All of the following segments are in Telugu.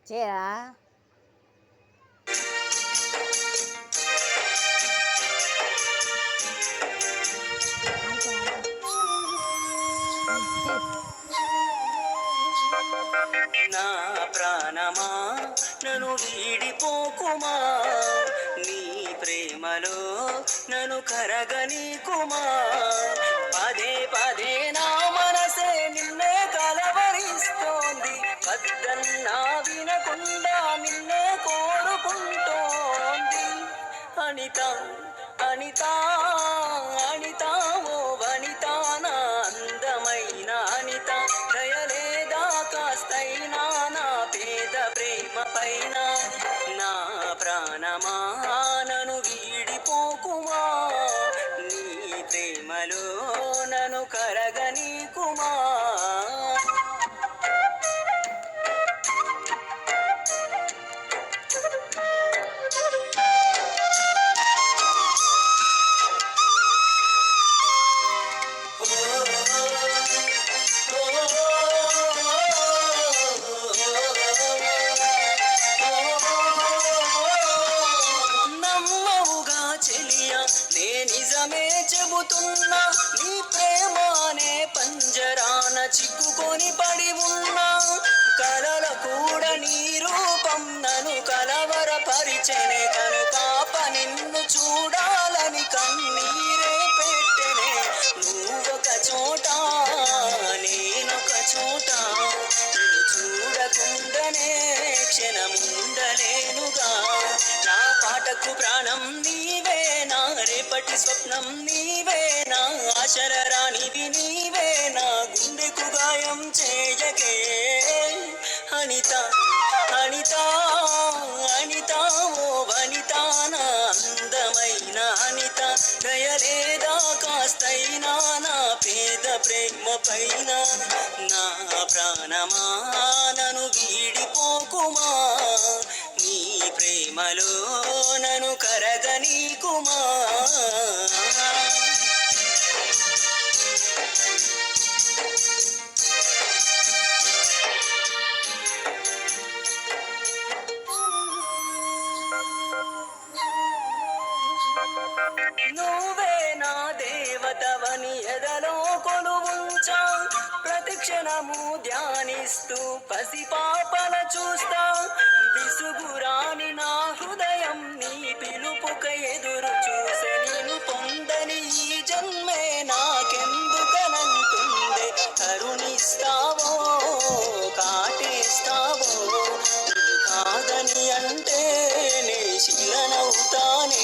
చేయరా నా ప్రాణమా నన్ను వీడిపోకుమా, నీ ప్రేమలో నన్ను కరగనీకుమా. పదే పదే నా మనసే నిన్నే కలవరిస్తోంది, వద్దన్నా వినకుండా నిన్నే కోరుకుంటోంది. అనిత అనిత అనిత ఓ వనిత, నా అందమైన అనిత, దయలేదా కాస్తైనా నా పేద ప్రేమ పైన. నా ప్రాణమా నన్ను వీడిపోకుమా, నీ ప్రేమలో నన్ను కరగనీకుమా. నమ్మవుగా చెలియా, నే నిజమే చెబుతున్నా, నీ ప్రేమానే పంజరాన చిక్కుకొని పడి ఉన్నా. కలల కూడా నీ రూపం నన్ను కలవరపరిచెనే, కను పాప నిన్ను చూడాలని కన్నీరే పెట్టెనే. నువ్వొక చోట నేనొక చోట, నిన్ను చూడకుండానే క్షణముండలేనుగా. నా పాటకు ప్రాణం నీవే, నా రేపటి స్వప్నం నీవే, నా ఆశల రాణివి నీవే, నా గుండెకు గాయం చేయకే. అనిత అనిత అనిత ఓ వనిత, నా అందమైన అనిత, దయలేదా కాస్తైనా నా పేద ప్రేమ పైన. నా ప్రాణమా నన్ను వీడిపోకుమా, నీ ప్రేమలో నన్ను కరగనీకుమా. నువ్వే నా దేవతవని ఎదలో కొలువుంచా, ప్రతి క్షణము ధ్యానిస్తూ పసిపాపల చూస్తా. విసుగురాని నా హృదయం నీ పిలుపుక ఎదురు చూసే, నిన్ను పొందని ఈ జన్మే నాకెందుకనంటుందే. కరుణిస్తావో కాటేస్తావో, నువ్వు కాదని అంటే నే శిలనవుతానే.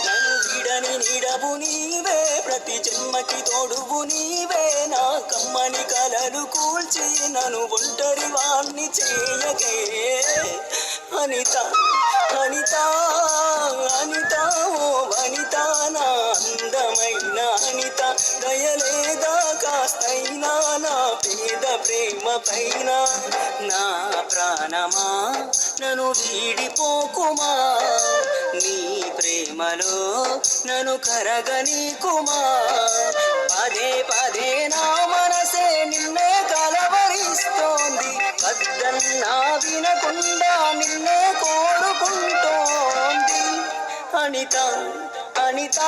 నన్ను విడని నిడవు నీవే, ప్రతి జన్మకి తోడువు నీవే, నా కమ్మని కలలు కూల్చి నన్ను ఒంటరి వాణ్ణి చేయకే. అనిత అనిత అనిత ఓ వనిత, నా అందమైన అనిత, దయలేదా కాస్తైనా నా పేద ప్రేమ పైన. నా ప్రాణమా నన్ను వీడిపోకుమా, నీ ప్రేమలో నన్ను కరగనీకుమా. పదే పదే నా మనసే నిన్నే కలవరిస్తోంది, వద్దన్నా వినకుండా నిన్నే కోరుకుంటోంది. అనిత అనిత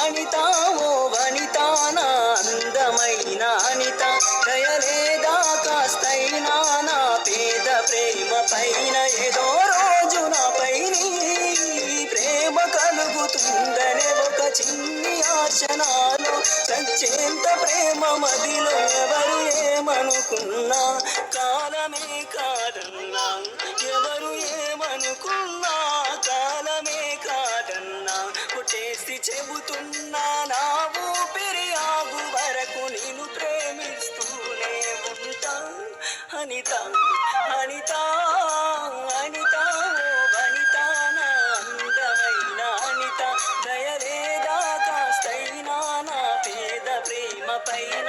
అనిత ఓ వనిత, నా అందమైన అనిత, దయలేదా కాస్తైనా నా పేద ప్రేమ పైన. ఏదో రోజు నాపై నీ ప్రేమ కలుగుతుందనే ఒక చిన్ని ఆశ నాలో, సచ్చేంత ప్రేమ మదిలో ఎవరు ఏమనుకున్నా. కాలమే కాదన్నా ఎవరు ఏమనుకున్నా, కాలమే కాదన్నా కొట్టేసి చెబుతున్నా. నా ఊపిరి ఆగు వరకు నిన్ను ప్రేమిస్తూనే ఉంటా. అనిత అనిత అనిత ఓ వనిత, నా అందమైన అనిత, దయలేదా కాస్తైనా నా పేద ప్రేమ పైన.